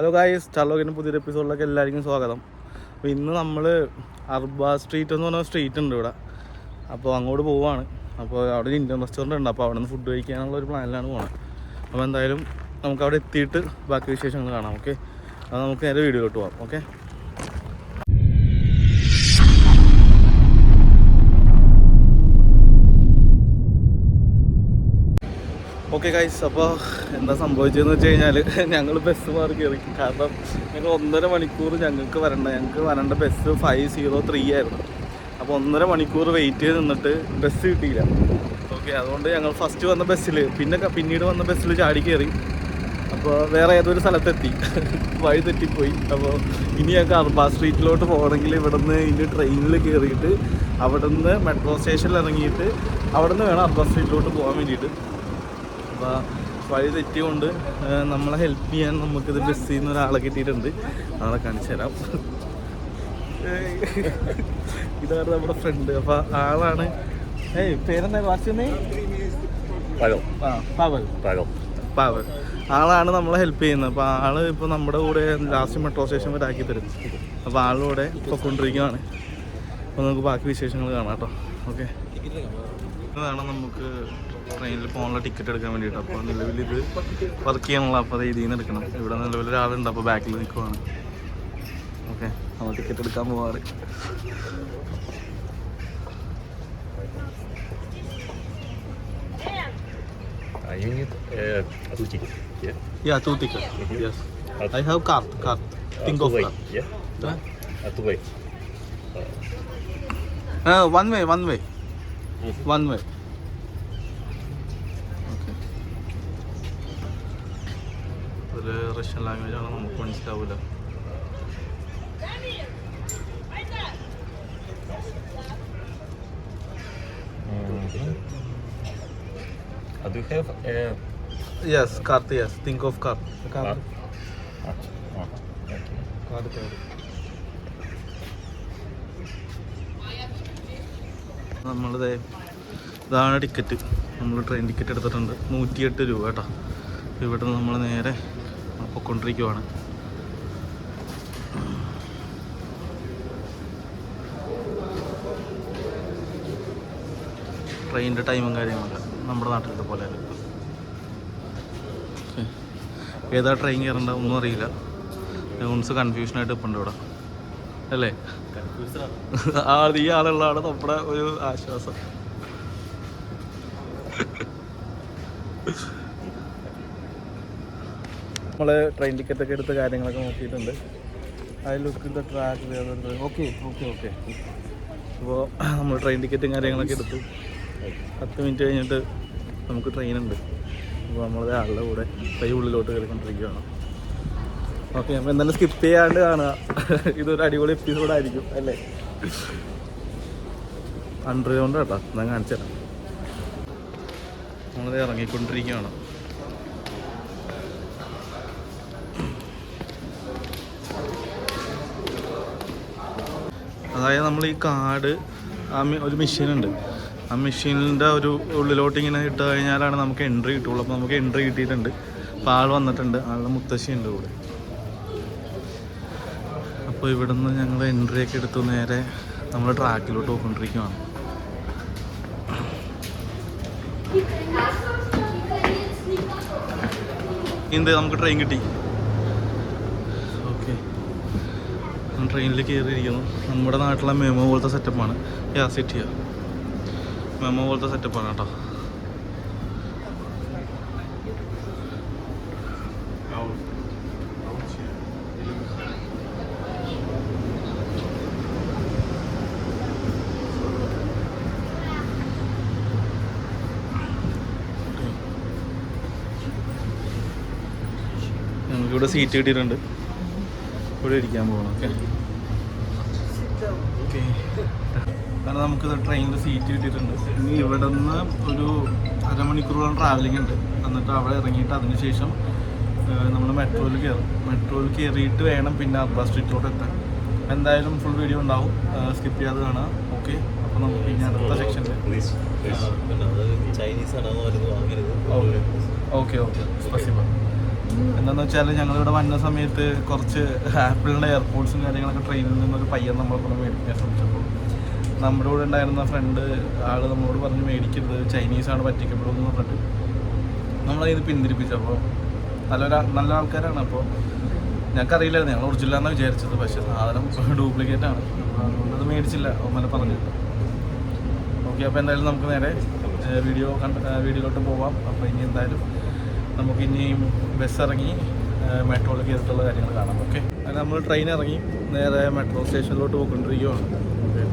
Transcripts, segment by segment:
Hello guys, ചർലോകിൻ്റെ പുതിയൊരു എപ്പിസോഡിലേക്ക് എല്ലാവർക്കും സ്വാഗതം. അപ്പോൾ ഇന്ന് നമ്മൾ അർബ സ്ട്രീറ്റ് എന്ന് പറഞ്ഞ സ്ട്രീറ്റ് ഉണ്ട് ഇവിടെ. അപ്പോൾ അങ്ങോട്ട് പോവുകയാണ്. അപ്പോൾ അവിടെ ഒരു ഇന്ത്യൻ റെസ്റ്റോറൻറ്റ് ഉണ്ട്. അപ്പോൾ അവിടെ നിന്ന് ഫുഡ് കഴിക്കാനുള്ള ഒരു പ്ലാനിലാണ് പോകുന്നത്. അപ്പോൾ എന്തായാലും നമുക്ക് അവിടെ എത്തിയിട്ട് ബാക്കി വിശേഷങ്ങൾ കാണാം. ഓക്കെ, അത് നമുക്ക് നേരെ വീഡിയോയിലോട്ട് പോകാം. ഓക്കെ. ഓക്കെ ഗൈസ്, അപ്പോൾ എന്താ സംഭവിച്ചതെന്ന് വെച്ച് കഴിഞ്ഞാൽ ഞങ്ങൾ ബസ് മാറി കയറി. കാരണം ഞങ്ങൾ 1.5 മണിക്കൂർ ഞങ്ങൾക്ക് വരേണ്ട ബസ് 503 ആയിരുന്നു. അപ്പോൾ 1.5 മണിക്കൂർ വെയിറ്റ് ചെയ്ത് നിന്നിട്ട് ബസ് കിട്ടിയില്ല. ഓക്കെ, അതുകൊണ്ട് ഞങ്ങൾ ഫസ്റ്റ് വന്ന ബസ്സിൽ പിന്നീട് വന്ന ബസ്സിൽ ചാടി കയറി. അപ്പോൾ വേറെ ഏതൊരു സ്ഥലത്തെത്തി, വഴി തെറ്റിപ്പോയി. അപ്പോൾ ഇനി ഞങ്ങൾക്ക് അർബ സ്ട്രീറ്റിലോട്ട് പോകണമെങ്കിൽ ഇവിടെ നിന്ന് ഇനി ട്രെയിനിൽ കയറിയിട്ട് അവിടെ നിന്ന് മെട്രോ സ്റ്റേഷനിൽ ഇറങ്ങിയിട്ട് അവിടെ നിന്ന് വേണം അർബ സ്ട്രീറ്റിലോട്ട് പോകാൻ വേണ്ടിയിട്ട്. അപ്പോൾ വഴി തെറ്റിയുകൊണ്ട് നമ്മളെ ഹെൽപ്പ് ചെയ്യാൻ നമുക്കിത് ബസ്സിൽ നിന്ന് ഒരാളെ കിട്ടിയിട്ടുണ്ട്. ആളെ കാണിച്ചു തരാം. ഇതാണ് നമ്മുടെ ഫ്രണ്ട്. അപ്പോൾ ആളാണ്. പേരെന്താ വാസിനെ? പാവൽ. ആളാണ് നമ്മളെ ഹെൽപ്പ് ചെയ്യുന്നത്. അപ്പോൾ ആള് ഇപ്പോൾ നമ്മുടെ കൂടെ ലാസ്റ്റ് മെട്രോ സ്റ്റേഷൻ വരെ ആക്കി തരും. അപ്പോൾ ആളുകൂടെ പൊയ്ക്കൊണ്ടിരിക്കുകയാണ്. അപ്പോൾ നമുക്ക് ബാക്കി വിശേഷങ്ങൾ കാണാം കേട്ടോ. ഓക്കെ, ഇതാണ് നമുക്ക് ട്രെയിനിൽ പോകാനുള്ള ടിക്കറ്റ് എടുക്കാൻ വേണ്ടിയിട്ട്. അപ്പോൾ നിലവിൽ ഇത് വർക്ക് ചെയ്യാനുള്ള, അപ്പോൾ അത് ഇതിൽ നിന്ന് എടുക്കണം. ഇവിടെ നിലവിൽ ഒരാളുണ്ട്, അപ്പോൾ ബാക്കിൽ നിൽക്കുവാണ്. ഓക്കെ, നമ്മൾ ടിക്കറ്റ് എടുക്കാൻ പോവാറ്. You need two tickets. Yeah. Yeah, 2 tickets. Yes. I have card. Think of card. Yeah. Two way. One way. One way. Okay. ഒരു റഷ്യൻ ലാംഗ്വേജ് ആണ്, നമുക്ക് മനസ്സിലാവില്ല. Do you have Yes, card. Yes, think of card. card? Card. നമ്മളിത് ഇതാണ് ticket. നമ്മൾ train ticket എടുത്തിട്ടുണ്ട്. 108 രൂപ കേട്ടോ. ഇവിടെ നിന്ന് നമ്മൾ നേരെ പൊയ്ക്കൊണ്ടിരിക്കുവാണ്. ട്രെയിനിൻ്റെ ടൈമും കാര്യങ്ങളൊക്കെ നമ്മുടെ നാട്ടിലത്തെ പോലെ അല്ല. ഏതാ ട്രെയിൻ കയറേണ്ട ഒന്നും അറിയില്ല. മീൻസ് കൺഫ്യൂഷനായിട്ട് ഇപ്പം ഉണ്ട് ഇവിടെ അല്ലേ? ഈ ആളുള്ളതാണ് നമ്മുടെ ഒരു ആശ്വാസം. നമ്മൾ ട്രെയിൻ ടിക്കറ്റൊക്കെ എടുത്ത കാര്യങ്ങളൊക്കെ നോക്കിയിട്ടുണ്ട്. I look in the track. Okay. അപ്പോൾ നമ്മൾ ട്രെയിൻ ടിക്കറ്റും കാര്യങ്ങളൊക്കെ എടുത്തു. 10 മിനിറ്റ് കഴിഞ്ഞിട്ട് നമുക്ക് ട്രെയിനുണ്ട്. അപ്പോൾ നമ്മളത് ആളുടെ കൂടെ ഉള്ളിലോട്ട് കയറിക്കൊണ്ടിരിക്കുകയാണ്. ഓക്കെ, അപ്പോൾ എന്തായാലും സ്കിപ്പ് ചെയ്യാണ്ട് കാണുക. ഇതൊരു അടിപൊളി എപ്പിസോഡായിരിക്കും അല്ലേ? അണ്ടർഗ്രൗണ്ട് കേട്ടോ, ഞാൻ കാണിച്ചു തരാം. നമ്മളത് ഇറങ്ങിക്കൊണ്ടിരിക്കുകയാണ്. അതായത് നമ്മൾ ഈ കാർഡ് ഒരു മെഷീനുണ്ട്. ആ മെഷീനിൻ്റെ ഒരു ഉള്ളിലോട്ട് ഇങ്ങനെ ഇട്ട് കഴിഞ്ഞാലാണ് നമുക്ക് എൻട്രി കിട്ടുള്ളൂ. അപ്പോൾ നമുക്ക് എൻട്രി കിട്ടിയിട്ടുണ്ട്. അപ്പോൾ ആൾ വന്നിട്ടുണ്ട്, ആളുടെ മുത്തശ്ശിയുണ്ട് കൂടെ. അപ്പോൾ ഇവിടെ നിന്ന് ഞങ്ങൾ എൻട്രിയൊക്കെ എടുത്ത് നേരെ നമ്മൾ ട്രാക്കിലോട്ട് പോയിക്കൊണ്ടിരിക്കുകയാണ്. നമുക്ക് ട്രെയിൻ കിട്ടി. ഓക്കെ, ട്രെയിനിൽ കയറിയിരിക്കുന്നു. നമ്മുടെ നാട്ടിലെ മെമോ പോലത്തെ സെറ്റപ്പാണ്. സിറ്റിയ മെമോ പോലത്തെ സെറ്റപ്പാണ് കേട്ടോ. നമുക്കിവിടെ സീറ്റ് കിട്ടിയിട്ടുണ്ട്. ഇവിടെ ഇരിക്കാൻ പോകണം. ഓക്കെ, കാരണം നമുക്കിത് ട്രെയിനിൽ സീറ്റ് കിട്ടിയിട്ടുണ്ട്. ഇനി ഇവിടെ നിന്ന് ഒരു 1/2 മണിക്കൂറോളം ട്രാവലിംഗ് ഉണ്ട്. എന്നിട്ട് അവിടെ ഇറങ്ങിയിട്ട് അതിന് ശേഷം നമ്മൾ മെട്രോയിൽ കയറും. മെട്രോയിൽ കയറിയിട്ട് വേണം പിന്നെ അർബ സ്ട്രീറ്റിലോട്ട് എത്താൻ. എന്തായാലും ഫുൾ വീഡിയോ ഉണ്ടാവും, സ്കിപ്പ് ചെയ്യാതെ കാണുക. ഓക്കെ, അപ്പോൾ നമുക്ക് ഇനി അടുത്ത സെക്ഷനിൽ Chinese. ഓക്കെ. സ്പെസിഫിക് എന്താണെന്ന് വെച്ചാൽ ഞങ്ങളിവിടെ വന്ന സമയത്ത് കുറച്ച് ആപ്പിളിൻ്റെ എയർപോർട്ട്സും കാര്യങ്ങളൊക്കെ ട്രെയിനിൽ നിന്നൊരു പയ്യൻ നമ്മളെ മേടിക്കാൻ ശ്രമിച്ചപ്പോൾ നമ്മുടെ കൂടെ ഉണ്ടായിരുന്ന ഫ്രണ്ട് ആൾ നമ്മളോട് പറഞ്ഞ് മേടിക്കരുത്, ചൈനീസാണ് പറ്റിക്കപ്പെടുമെന്ന് പറഞ്ഞിട്ട് നമ്മളതിന് പിന്തിരിപ്പിച്ചു. അപ്പോൾ നല്ല ആൾക്കാരാണ്. അപ്പോൾ ഞങ്ങൾക്കറിയില്ലായിരുന്നു, ഞങ്ങൾ ഒറിജിനലാണെന്ന് വിചാരിച്ചത്. പക്ഷേ സാധനം ഡ്യൂപ്ലിക്കേറ്റാണ്. അതുകൊണ്ടത് മേടിച്ചില്ല, അവന്മാരെ പറഞ്ഞു. ഓക്കെ, അപ്പോൾ എന്തായാലും നമുക്ക് നേരെ വീഡിയോയിലോട്ട് പോവാം. അപ്പോൾ ഇനി എന്തായാലും നമുക്ക് ഇനിയും ബസ് ഇറങ്ങി മെട്രോയിൽ കയറിയിട്ടുള്ള കാര്യങ്ങൾ കാണാം. ഓക്കെ, അങ്ങനെ നമ്മൾ ട്രെയിൻ ഇറങ്ങി നേരെ മെട്രോ സ്റ്റേഷനിലോട്ട് പോയിക്കൊണ്ടിരിക്കുകയാണ്. ഓക്കെ,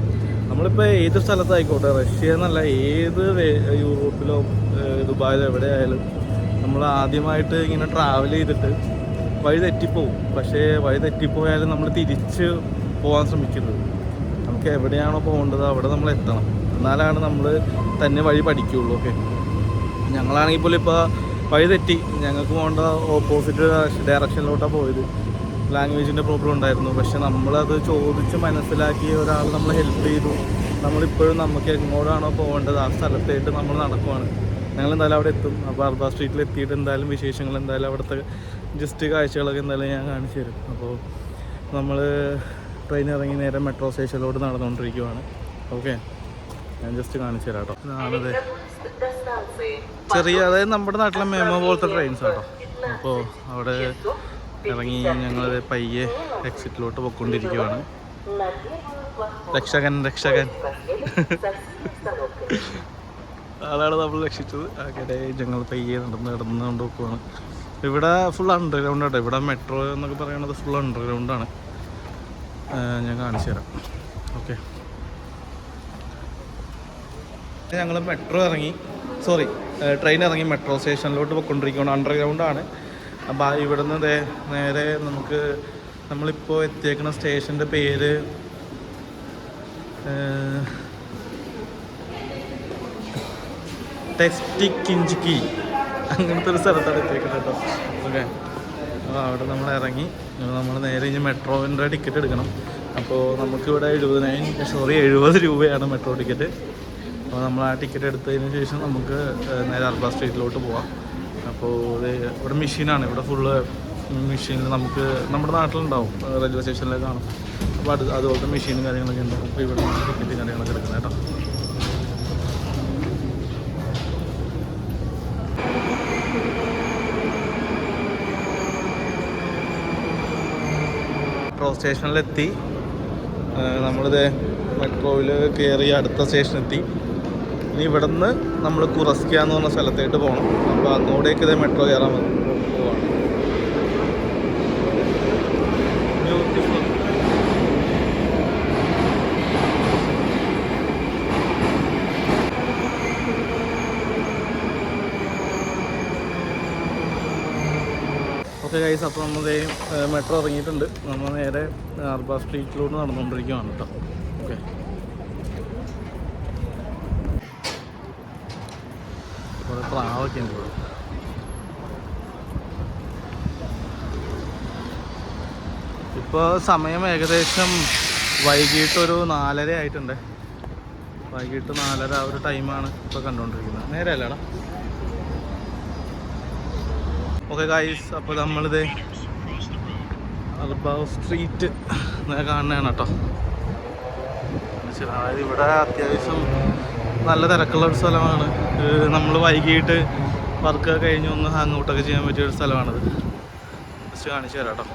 നമ്മളിപ്പോൾ ഏത് സ്ഥലത്തായിക്കോട്ടെ, റഷ്യ എന്നല്ല, ഏത് യൂറോപ്പിലോ ദുബായിലോ എവിടെ ആയാലും നമ്മൾ ആദ്യമായിട്ട് ഇങ്ങനെ ട്രാവൽ ചെയ്തിട്ട് വഴി തെറ്റിപ്പോവും. പക്ഷേ വഴി തെറ്റിപ്പോയാലും നമ്മൾ തിരിച്ച് പോകാൻ ശ്രമിക്കരുത്. നമുക്ക് എവിടെയാണോ പോകേണ്ടത് അവിടെ നമ്മൾ എത്തണം. എന്നാലാണ് നമ്മൾ തന്നെ വഴി പഠിക്കുകയുള്ളൂ. ഓക്കെ, ഞങ്ങളാണെങ്കിൽ പോലും ഇപ്പോൾ വഴി തെറ്റി, ഞങ്ങൾക്ക് പോകേണ്ട ഓപ്പോസിറ്റ് ഡയറക്ഷനിലോട്ടാണ് പോയത്. ലാംഗ്വേജിൻ്റെ പ്രോബ്ലം ഉണ്ടായിരുന്നു. പക്ഷെ നമ്മളത് ചോദിച്ച് മനസ്സിലാക്കി ഒരാൾ നമ്മളെ ഹെൽപ്പ് ചെയ്തു. നമ്മളിപ്പോഴും നമുക്ക് എങ്ങോട്ടാണോ പോകേണ്ടത് ആ സ്ഥലത്തായിട്ട് നമ്മൾ നടക്കുവാണ്. ഞങ്ങൾ എന്തായാലും അവിടെ എത്തും. അപ്പോൾ അർബാ സ്ട്രീറ്റിൽ എത്തിയിട്ട് എന്തായാലും വിശേഷങ്ങൾ, എന്തായാലും അവിടുത്തെ ജസ്റ്റ് കാഴ്ചകളൊക്കെ എന്തായാലും ഞാൻ കാണിച്ചു തരും. അപ്പോൾ നമ്മൾ ട്രെയിൻ ഇറങ്ങി നേരെ മെട്രോ സ്റ്റേഷനിലോട്ട് നടന്നുകൊണ്ടിരിക്കുവാണ്. ഓക്കെ, ഞാൻ ജസ്റ്റ് കാണിച്ചു തരാം കേട്ടോ. ഇതാണത് ചെറിയ, അതായത് നമ്മുടെ നാട്ടിലെ മെമോ പോലത്തെ ട്രെയിൻസ് കേട്ടോ. അപ്പോൾ അവിടെ ഇറങ്ങി ഞങ്ങൾ പയ്യെ എക്സിറ്റിലോട്ട് പോയിക്കൊണ്ടിരിക്കുവാണ്. രക്ഷകൻ അതാണ് നമ്മൾ രക്ഷിച്ചത്. അങ്ങനെ ഞങ്ങൾ പയ്യെ നടന്നുകൊണ്ട് പോക്കുവാണ്. ഇവിടെ ഫുൾ അണ്ടർഗ്രൗണ്ട് ആട്ടോ. ഇവിടെ മെട്രോ എന്നൊക്കെ പറയുന്നത് ഫുൾ അണ്ടർഗ്രൗണ്ടാണ്. ഞാൻ കാണിച്ചു തരാം. ഓക്കെ, ഞങ്ങൾ ട്രെയിൻ ഇറങ്ങി മെട്രോ സ്റ്റേഷനിലോട്ട് പോയിക്കൊണ്ടിരിക്കുകയാണ്. അണ്ടർഗ്രൗണ്ടാണ്. അപ്പോൾ ഇവിടുന്ന് നേരെ നമ്മളിപ്പോൾ എത്തിയേക്കുന്ന സ്റ്റേഷൻ്റെ പേര് ടെസ്റ്റിക്കിഞ്ചിക്കി അങ്ങനത്തെ ഒരു സ്ഥലത്താണ് എത്തിയേക്കുന്നത് കേട്ടോ. ഓക്കെ, അപ്പോൾ അവിടെ നമ്മൾ ഇറങ്ങി നമ്മൾ നേരെ ഇനി മെട്രോവിൻ്റെ ടിക്കറ്റ് എടുക്കണം. അപ്പോൾ നമുക്കിവിടെ 70 രൂപയാണ് മെട്രോ ടിക്കറ്റ്. അപ്പോൾ നമ്മൾ ആ ടിക്കറ്റ് എടുത്തതിന് ശേഷം നമുക്ക് നേരെ അർബാ സ്ട്രീറ്റിലോട്ട് പോവാം. അപ്പോൾ ഇവിടെ മെഷീനാണ്. ഇവിടെ ഫുള്ള് മെഷീനിൽ നമുക്ക് നമ്മുടെ നാട്ടിലുണ്ടാവും, റെയിൽവേ സ്റ്റേഷനിലേക്ക് കാണും. അപ്പോൾ അതുപോലത്തെ മെഷീനും കാര്യങ്ങളൊക്കെ ഉണ്ടാവും. അപ്പോൾ ഇവിടെ ടിക്കറ്റ് കാര്യങ്ങളൊക്കെ എടുക്കുന്നത് കേട്ടോ. മെട്രോ സ്റ്റേഷനിലെത്തി. നമ്മളിത് മെട്രോയിൽ കയറി അടുത്ത സ്റ്റേഷനെത്തി. ഇനി ഇവിടെ നിന്ന് നമ്മൾ കുറസ്ക എന്ന് പറഞ്ഞ സ്ഥലത്തായിട്ട് പോകണം. അപ്പോൾ അങ്ങോട്ടേക്ക് ഇതേ മെട്രോ കയറാൻ പോവാണ്. ബ്യൂട്ടിഫുൾ. ഓക്കെ ഗൈസ്, അപ്പോൾ നമ്മൾ മെട്രോ ഇറങ്ങിയിട്ടുണ്ട്. നമ്മൾ നേരെ അർബാ സ്ട്രീറ്റിലോട്ട് നടന്നുകൊണ്ടിരിക്കുകയാണ് കേട്ടോ. ഓക്കെ, കുറേ പ്രാവൊക്കെ ഉണ്ട് ഇവിടെ. ഇപ്പോൾ സമയം ഏകദേശം വൈകിട്ടൊരു 4:30 ആയിട്ടുണ്ട്. വൈകിട്ട് 4:30 ആ ഒരു ടൈമാണ് ഇപ്പോൾ കണ്ടുകൊണ്ടിരിക്കുന്നത്. നേരെ അല്ലേടാ? ഓക്കെ ഗൈസ്, അപ്പോൾ നമ്മളിത് അർബാ സ്ട്രീറ്റ് കാണുന്നതാണ് കേട്ടോ. അതായത് ഇവിടെ അത്യാവശ്യം നല്ല തിരക്കുള്ള ഒരു സ്ഥലമാണ്. നമ്മൾ വൈകിട്ട് വർക്ക് കഴിഞ്ഞ് ഒന്ന് ഹാങ് ഔട്ടൊക്കെ ചെയ്യാൻ പറ്റിയ ഒരു സ്ഥലമാണിത്. ജസ്റ്റ് കാണിച്ചു തരാം കേട്ടോ.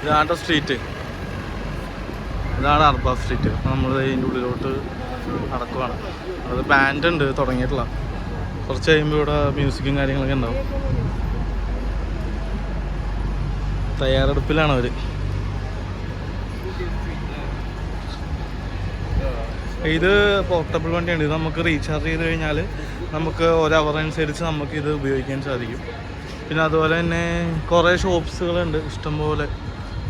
ഇതാണ് സ്ട്രീറ്റ്, ഇതാണ് അർബാ സ്ട്രീറ്റ്. അപ്പോൾ നമ്മൾ ഇതിൻ്റെ ഉള്ളിലോട്ട് നടക്കുവാണ്. അത് ബാൻഡ് ഉണ്ട് തുടങ്ങിയിട്ടുള്ള. കുറച്ച് കഴിയുമ്പോൾ ഇവിടെ മ്യൂസിക്കും കാര്യങ്ങളൊക്കെ ഉണ്ടാവും. തയ്യാറെടുപ്പിലാണ് അവർ. ഇത് പോർട്ടബിൾ വണ്ടിയാണ്. ഇത് നമുക്ക് റീചാർജ് ചെയ്ത് കഴിഞ്ഞാൽ നമുക്ക് ഒരവർ അനുസരിച്ച് നമുക്കിത് ഉപയോഗിക്കാൻ സാധിക്കും. പിന്നെ അതുപോലെ തന്നെ കുറേ ഷോപ്സുകളുണ്ട്, ഇഷ്ടംപോലെ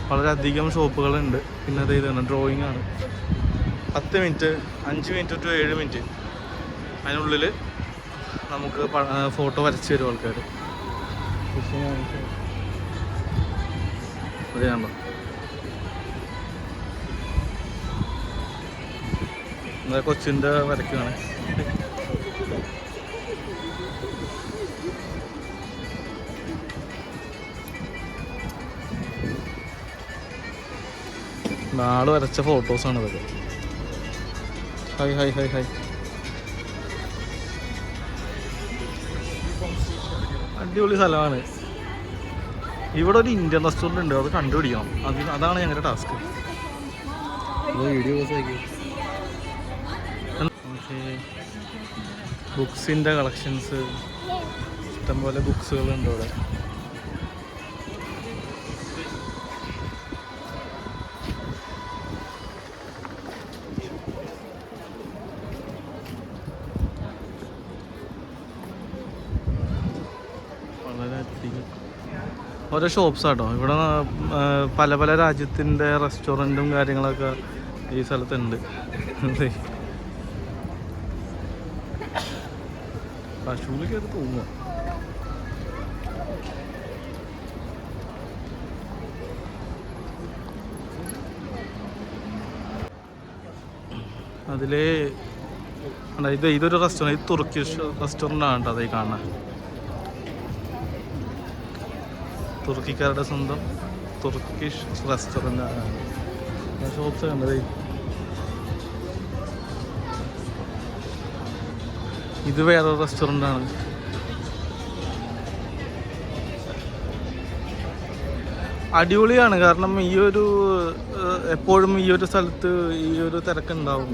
വളരെയധികം ഷോപ്പുകളുണ്ട്. പിന്നെ അത് ഇതാണ് ഡ്രോയിങ് ആണ്. 10 മിനിറ്റ് 5 മിനിറ്റ് ടു 7 മിനിറ്റ് അതിനുള്ളിൽ നമുക്ക് ഫോട്ടോ വരച്ച് തരും ആൾക്കാർ. അത് കണ്ടോ, കൊച്ചിൻ്റെ വരയ്ക്കാണ്. നാള് വരച്ച ഫോട്ടോസാണ് ഇതൊക്കെ. Hi hi hi hi. അടിപൊളി സ്ഥലമാണ്. ഇവിടെ ഒരു ഇന്ത്യൻ റെസ്റ്റോറൻറ്റ് ഉണ്ട്, അത് കണ്ടുപിടിക്കണം. അതാണ് ഞങ്ങളുടെ ടാസ്ക്. ബുക്സിൻ്റെ കളക്ഷൻസ് ഇഷ്ടംപോലെ ബുക്സുകളുണ്ട് ഇവിടെ. വളരെയധികം ഓരോ ഷോപ്സാട്ടോ ഇവിടെ. പല പല രാജ്യത്തിൻ്റെ റെസ്റ്റോറൻറ്റും കാര്യങ്ങളൊക്കെ ഈ സ്ഥലത്തുണ്ട്. പശുവിലേക്കൊക്കെ തോന്നുക. അതില് ഇതൊരു റെസ്റ്റോറൻറ്റ്, ഇത് തുർക്കിഷ് റെസ്റ്റോറൻ്റ് ആണ് കേട്ടോ. അതേ കാണാൻ തുർക്കിക്കാരുടെ സ്വന്തം തുർക്കിഷ് റെസ്റ്റോറൻ്റ് ആണ്. ഷോപ്സ് കണ്ടത്. ഇത് വേറെ റെസ്റ്റോറൻ്റ് ആണ്. അടിപൊളിയാണ്. കാരണം എപ്പോഴും ഈ ഒരു സ്ഥലത്ത് ഈ ഒരു തിരക്കുണ്ടാവും.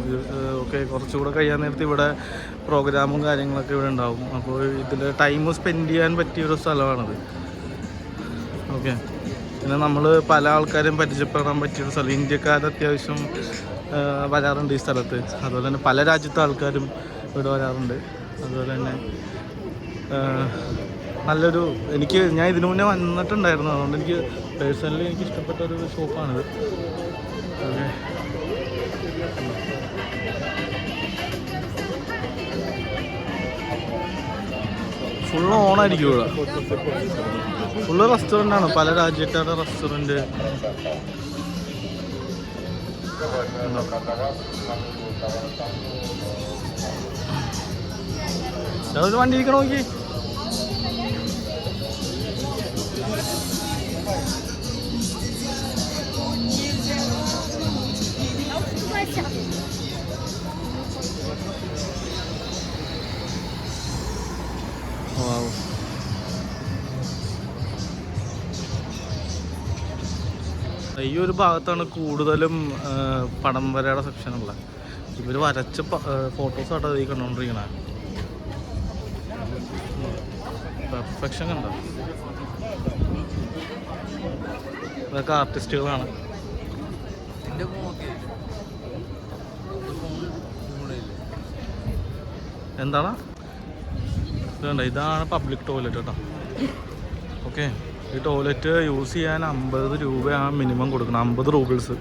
ഓക്കെ, കുറച്ചുകൂടെ കഴിയാൻ നേരത്ത് ഇവിടെ പ്രോഗ്രാമും കാര്യങ്ങളൊക്കെ ഇവിടെ ഉണ്ടാവും. അപ്പോൾ ഇതിൽ ടൈം സ്പെൻഡ് ചെയ്യാൻ പറ്റിയൊരു സ്ഥലമാണത്. ഓക്കെ, പിന്നെ നമ്മൾ പല ആൾക്കാരും പരിചയപ്പെടാൻ പറ്റിയൊരു സ്ഥലം. ഇന്ത്യക്കാർ അത്യാവശ്യം വരാറുണ്ട് ഈ സ്ഥലത്ത്. അതുപോലെ തന്നെ പല രാജ്യത്തെ ആൾക്കാരും ഇവിടെ വരാറുണ്ട്. അതുപോലെ തന്നെ ഞാൻ ഇതിനു മുന്നേ വന്നിട്ടുണ്ടായിരുന്നു. അതുകൊണ്ട് എനിക്ക് പേഴ്സണലി എനിക്ക് ഇഷ്ടപ്പെട്ട ഒരു ഷോപ്പാണിത്. ഓക്കെ, ഫുള്ള് ഓണായിരിക്കും ഇവിടെ. ഫുള്ള് റെസ്റ്റോറൻ്റ് ആണ്, പല രാജ്യക്കാരുടെ റെസ്റ്റോറൻറ്റ്. ഒരു വണ്ടി ഇരിക്കണ നോക്കി. ഈ ഒരു ഭാഗത്താണ് കൂടുതലും പടം വരയുടെ സെക്ഷനുള്ളത്. ഇവർ വരച്ച ഫോട്ടോസാട്ടോ ഈ കണ്ടുകൊണ്ടിരിക്കണേ. പെർഫെക്ഷൻ കണ്ടോ. ഇതൊക്കെ ആർട്ടിസ്റ്റുകളാണ്. എന്താണ് വേണ്ട, ഇതാണ് പബ്ലിക് ടോയ്ലറ്റ് കേട്ടോ. ഓക്കെ, ഈ ടോയ്ലറ്റ് യൂസ് ചെയ്യാൻ 50 രൂപയാണ് മിനിമം കൊടുക്കണം. 50 റൂബിൾസ്.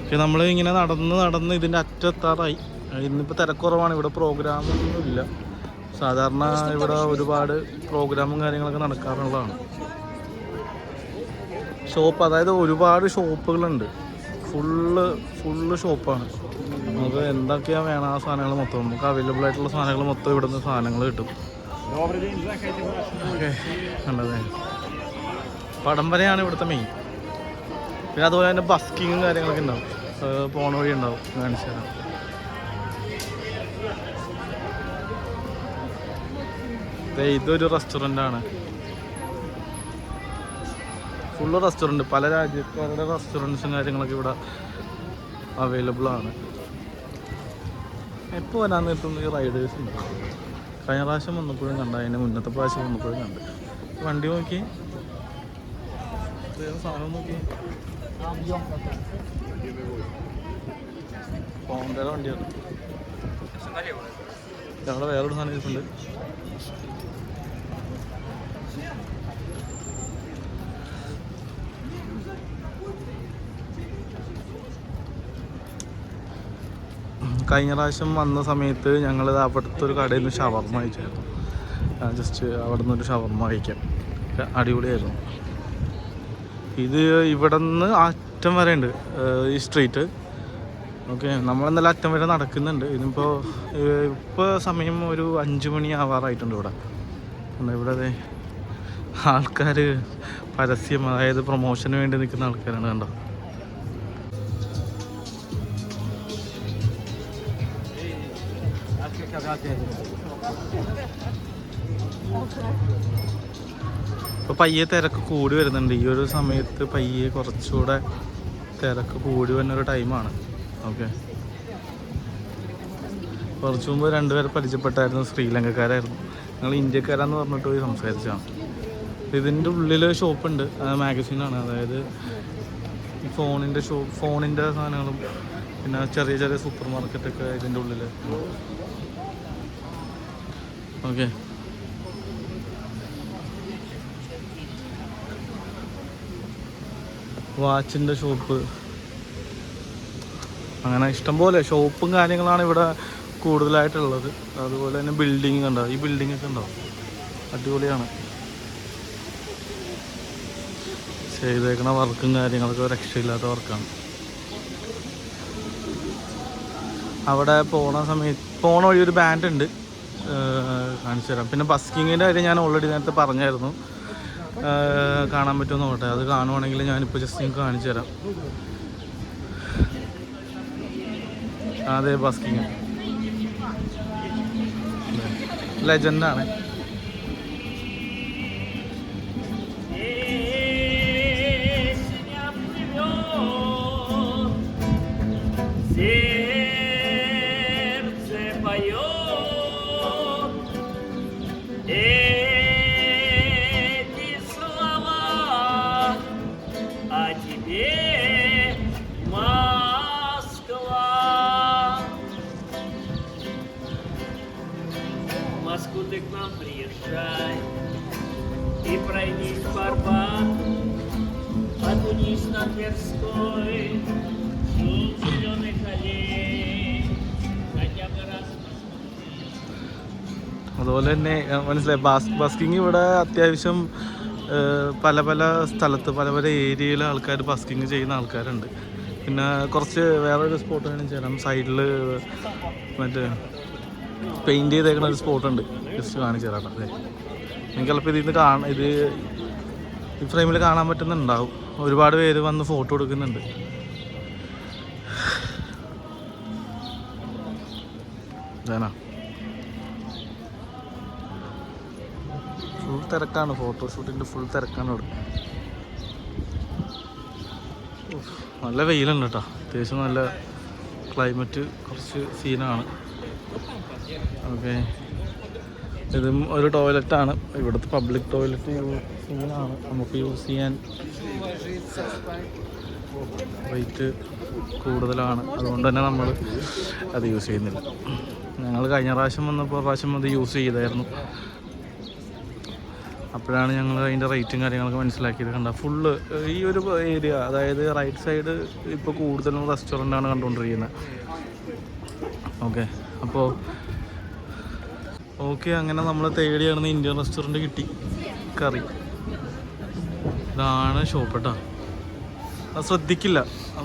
പക്ഷെ നമ്മൾ ഇങ്ങനെ നടന്ന് ഇതിൻ്റെ അറ്റത്താറായി. ഇന്നിപ്പോൾ തിരക്കുറവാണ്. ഇവിടെ പ്രോഗ്രാമൊന്നും ഇല്ല. സാധാരണ ഇവിടെ ഒരുപാട് പ്രോഗ്രാമും കാര്യങ്ങളൊക്കെ നടക്കാറുള്ളതാണ്. ഷോപ്പ്, അതായത് ഒരുപാട് ഷോപ്പുകളുണ്ട്. ഫുള്ള് ഷോപ്പാണ്. നമുക്ക് എന്തൊക്കെയാണ് വേണം ആ സാധനങ്ങൾ മൊത്തം, നമുക്ക് അവൈലബിൾ ആയിട്ടുള്ള സാധനങ്ങൾ മൊത്തം ഇവിടുന്ന് സാധനങ്ങൾ കിട്ടും. ഓക്കെ, കണ്ടതേ പടം വരെയാണ് ഇവിടുത്തെ മെയിൻ. പിന്നെ അതുപോലെ തന്നെ ബസ്കിങ്ങും കാര്യങ്ങളൊക്കെ ഉണ്ടാവും. പോണ വഴി ഉണ്ടാവും, കാണിച്ചു തരാം. ഇതൊരു റെസ്റ്റോറൻ്റ് ആണ്. ഫുള്ള് റെസ്റ്റോറൻറ്റ്, പല രാജ്യക്കാരുടെ റെസ്റ്റോറൻറ്റ്സും കാര്യങ്ങളൊക്കെ ഇവിടെ അവൈലബിൾ ആണ്. എപ്പോൾ വരാൻ നേരത്തും ഈ റൈഡേഴ്സ് ഉണ്ട്. കഴിഞ്ഞ പ്രാവശ്യം വന്നപ്പോഴും കണ്ട, അതിൻ്റെ മുന്നത്തെ പ്രാവശ്യം വന്നപ്പോഴും കണ്ട്. വണ്ടി നോക്കി, സാധനം നോക്കി. ഹോണ്ടയുടെ വണ്ടിയാണ്. ഞങ്ങളുടെ വേറൊരു സാധനം ഇരിപ്പുണ്ട്. കഴിഞ്ഞ പ്രാവശ്യം വന്ന സമയത്ത് ഞങ്ങൾ അവിടുത്തെ ഒരു കടയിൽ നിന്ന് ഷവർമ്മ കഴിച്ചായിരുന്നു. ജസ്റ്റ് അവിടെ നിന്നൊരു ഷവർമ്മ കഴിക്കാം. അടിപൊളിയായിരുന്നു. ഇത് ഇവിടെ നിന്ന് അറ്റം വരെ ഉണ്ട് ഈ സ്ട്രീറ്റ്. ഓക്കെ, നമ്മളെന്നാലും അറ്റം വരെ നടക്കുന്നുണ്ട്. ഇപ്പോൾ സമയം ഒരു 5 മണി ആവാറായിട്ടുണ്ട് ഇവിടെ. ഇവിടെ അതെ ആൾക്കാർ പരസ്യം, അതായത് പ്രൊമോഷന് വേണ്ടി നിൽക്കുന്ന ആൾക്കാരാണ്. കണ്ടോ, ഇപ്പോൾ പയ്യെ തിരക്ക് കൂടി വരുന്നുണ്ട്. ഈ ഒരു സമയത്ത് പയ്യെ കുറച്ചുകൂടെ തിരക്ക് കൂടി വരുന്നൊരു ടൈമാണ്. ഓക്കെ, കുറച്ച് മുമ്പ് 2 പേരെ പരിചയപ്പെട്ടായിരുന്നു, ശ്രീലങ്കക്കാരായിരുന്നു. ഞങ്ങൾ ഇന്ത്യക്കാരാന്ന് പറഞ്ഞിട്ട് പോയി സംസാരിച്ചതാണ്. ഇതിൻ്റെ ഉള്ളിൽ ഷോപ്പുണ്ട്, മാഗസീനാണ്, അതായത് ഈ ഫോണിൻ്റെ സാധനങ്ങളും പിന്നെ ചെറിയ ചെറിയ സൂപ്പർ മാർക്കറ്റൊക്കെ ഇതിൻ്റെ ഉള്ളിൽ. ഓക്കെ, വാച്ചിൻ്റെ ഷോപ്പ്, അങ്ങനെ ഇഷ്ടംപോലെ ഷോപ്പും കാര്യങ്ങളാണ് ഇവിടെ കൂടുതലായിട്ടുള്ളത്. അതുപോലെ തന്നെ ബിൽഡിങ് കണ്ടോ, ഈ ബിൽഡിങ്ങൊക്കെ ഉണ്ടോ, അടിപൊളിയാണ്. ചെയ്തേക്കണ വർക്കും കാര്യങ്ങളൊക്കെ രക്ഷയില്ലാത്ത വർക്കാണ്. അവിടെ പോണ വഴി ഒരു ബാൻഡ് ഉണ്ട്, കാണിച്ചു തരാം. പിന്നെ ബസ്കിങ്ങിൻ്റെ കാര്യം ഞാൻ ഓൾറെഡി നേരത്തെ പറഞ്ഞായിരുന്നു, കാണാൻ പറ്റുമെന്ന് നോക്കട്ടെ. അത് കാണുവാണെങ്കിൽ ഞാനിപ്പോൾ ജസ്റ്റ് നിങ്ങൾക്ക് കാണിച്ചു തരാം. അതെ, ബസ്കിങ് ലെജൻഡാണ്. Ты к нам приезжай и пройдись по Арбату, окунись на Тверской, вдоль зеленых аллей, хотя бы раз. അതുപോലെ തന്നെ മനസ്സിലായി, ബസ്കിങ് ഇവിടെ അത്യാവശ്യം പല പല സ്ഥലത്ത് പല പല ഏരിയയിൽ ആൾക്കാർ ബസ്കിങ് ചെയ്യുന്ന ആൾക്കാരുണ്ട്. പിന്നെ കുറച്ച് വേറൊരു സ്പോട്ട് വേണം ചെയ്യാം. സൈഡിൽ മറ്റേ പെയിൻറ് ചെയ്തേക്കുന്ന ഒരു സ്പോട്ടുണ്ട്, ജസ്റ്റ് കാണിച്ചു തരാം. അല്ലേ, നിങ്ങൾക്ക് ചിലപ്പോൾ ഇത് ഈ ഫ്രെയിമിൽ കാണാൻ പറ്റുന്നുണ്ടാവും. ഒരുപാട് പേര് വന്ന് ഫോട്ടോ എടുക്കുന്നുണ്ട്. ഇതാണോ, ഫുൾ തിരക്കാണ്, ഫോട്ടോഷൂട്ടിൻ്റെ ഫുൾ തിരക്കാണ് ഇവിടെ. നല്ല വെയിലുണ്ട് കേട്ടോ, അത്യാവശ്യം നല്ല ക്ലൈമറ്റ്, കുറച്ച് സീനാണ്. ഓക്കെ, ഇതും ഒരു ടോയ്ലറ്റാണ്, ഇവിടുത്തെ പബ്ലിക് ടോയ്ലറ്റ് സീനാണ്. നമുക്ക് യൂസ് ചെയ്യാൻ റേറ്റ് കൂടുതലാണ്, അതുകൊണ്ട് തന്നെ നമ്മൾ അത് യൂസ് ചെയ്യുന്നില്ല. ഞങ്ങൾ കഴിഞ്ഞ പ്രാവശ്യം അത് യൂസ് ചെയ്തായിരുന്നു. അപ്പോഴാണ് ഞങ്ങൾ അതിൻ്റെ റേറ്റും കാര്യങ്ങളൊക്കെ മനസ്സിലാക്കിയത്. കണ്ട ഫുള്ള് ഈ ഒരു ഏരിയ, അതായത് റൈറ്റ് സൈഡ് ഇപ്പോൾ കൂടുതലും റെസ്റ്റോറൻ്റാണ് കണ്ടുകൊണ്ടിരിക്കുന്നത്. ഓക്കെ, അങ്ങനെ നമ്മൾ തേടിയാണെന്ന് ഇന്ത്യൻ റെസ്റ്റോറൻറ്റ് കിട്ടി, കറി. ഇതാണ് ഷോപ്പ് കേട്ടോ, അത് ശ്രദ്ധിക്കില്ല,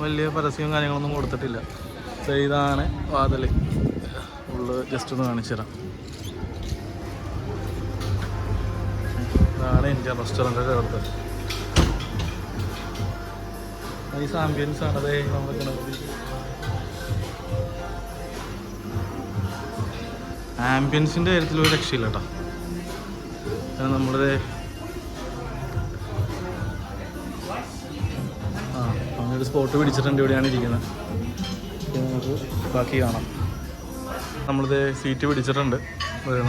വലിയ പരസ്യവും കാര്യങ്ങളൊന്നും കൊടുത്തിട്ടില്ല. ഇതാണ് വാതിൽ, ഉള്ളു ജസ്റ്റ് ഒന്ന് കാണിച്ചു തരാം. ഇതാണ് ഇന്ത്യൻ റെസ്റ്റോറൻറ്റിൻ്റെ അടുത്ത്. നൈസ് ആംബിയൻസ് ആണ്. അതേ നമ്മൾ ആംബിയൻസിൻ്റെ കാര്യത്തിൽ ഒരു രക്ഷയില്ല കേട്ടോ. നമ്മുടെ അങ്ങനൊരു സ്പോട്ട് പിടിച്ചിട്ടുണ്ട്, ഇവിടെയാണ് ഇരിക്കുന്നത്. നമുക്ക് ബാക്കി കാണാം. നമ്മളിത് സീറ്റ് പിടിച്ചിട്ടുണ്ട്,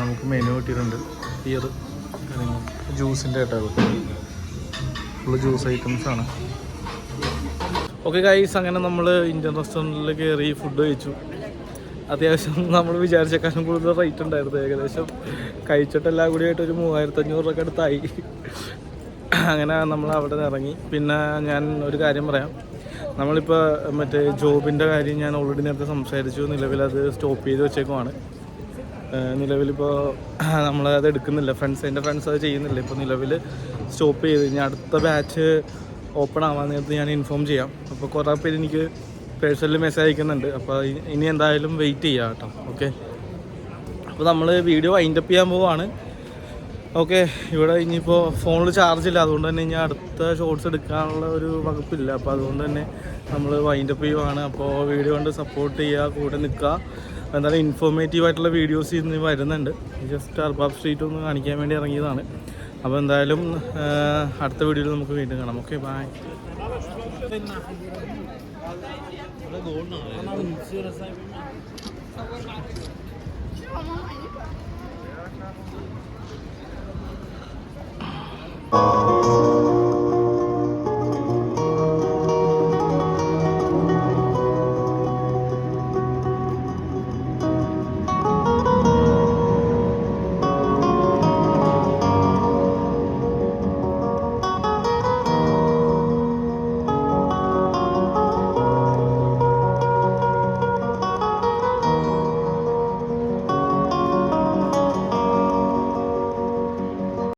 നമുക്ക് മെനു കിട്ടിയിട്ടുണ്ട്. ബിയർ, ജ്യൂസിൻ്റെ കേട്ടോ, ഫുള്ള് ജ്യൂസ് ഐറ്റംസാണ്. ഓക്കെ ഗൈസ്, അങ്ങനെ നമ്മൾ ഇന്ത്യൻ റെസ്റ്റോറൻറ്റിൽ കയറി ഫുഡ് കഴിച്ചു. അത്യാവശ്യം നമ്മൾ വിചാരിച്ചേക്കാളും കൂടുതൽ റേറ്റ് ഉണ്ടായിരുന്നു. ഏകദേശം കഴിച്ചിട്ടെല്ലാം കൂടി ആയിട്ട് ഒരു 3500 രൂപ അടുത്തായി. അങ്ങനെ നമ്മൾ അവിടെ നിന്ന് ഇറങ്ങി. പിന്നെ ഞാൻ ഒരു കാര്യം പറയാം, നമ്മളിപ്പോൾ മറ്റേ ജോബിൻ്റെ കാര്യം ഞാൻ ഓൾറെഡി നേരത്തെ സംസാരിച്ചു. നിലവിൽ അത് സ്റ്റോപ്പ് ചെയ്ത് വെച്ചേക്കുവാണ്. നിലവിലിപ്പോൾ നമ്മളത് എടുക്കുന്നില്ല, എൻ്റെ ഫ്രണ്ട്സ് അത് ചെയ്യുന്നില്ല. ഇപ്പോൾ നിലവിൽ സ്റ്റോപ്പ് ചെയ്ത് ഇനി അടുത്ത ബാച്ച് ഓപ്പൺ ആവാൻ നേരത്ത് ഞാൻ ഇൻഫോം ചെയ്യാം. അപ്പോൾ കുറേ പേര് എനിക്ക് പേഴ്സണലി മെസ്സേജ് അയക്കുന്നുണ്ട്. അപ്പോൾ ഇനി എന്തായാലും വെയിറ്റ് ചെയ്യാം കേട്ടോ. ഓക്കെ, അപ്പോൾ നമ്മൾ വീഡിയോ വൈൻഡപ്പ് ചെയ്യാൻ പോവാണ്. ഓക്കെ, ഇവിടെ ഇനിയിപ്പോൾ ഫോണിൽ ചാർജ് ഇല്ല, അതുകൊണ്ട് തന്നെ ഇനി അടുത്ത ഷോർട്സ് എടുക്കാനുള്ള ഒരു വകുപ്പില്ല. അപ്പോൾ അതുകൊണ്ട് തന്നെ നമ്മൾ വൈൻഡപ്പ് ചെയ്യുവാണ്. അപ്പോൾ വീഡിയോ കൊണ്ട് സപ്പോർട്ട് ചെയ്യുക, കൂടെ നിൽക്കുക. എന്തായാലും ഇൻഫോർമേറ്റീവ് ആയിട്ടുള്ള വീഡിയോസ് ഇന്ന് വരുന്നുണ്ട്. ജസ്റ്റ് അർബാബ് സ്ട്രീറ്റ് ഒന്ന് കാണിക്കാൻ വേണ്ടി ഇറങ്ങിയതാണ്. അപ്പോൾ എന്തായാലും അടുത്ത വീഡിയോയിൽ നമുക്ക് വീണ്ടും കാണാം. Okay, by. Mama,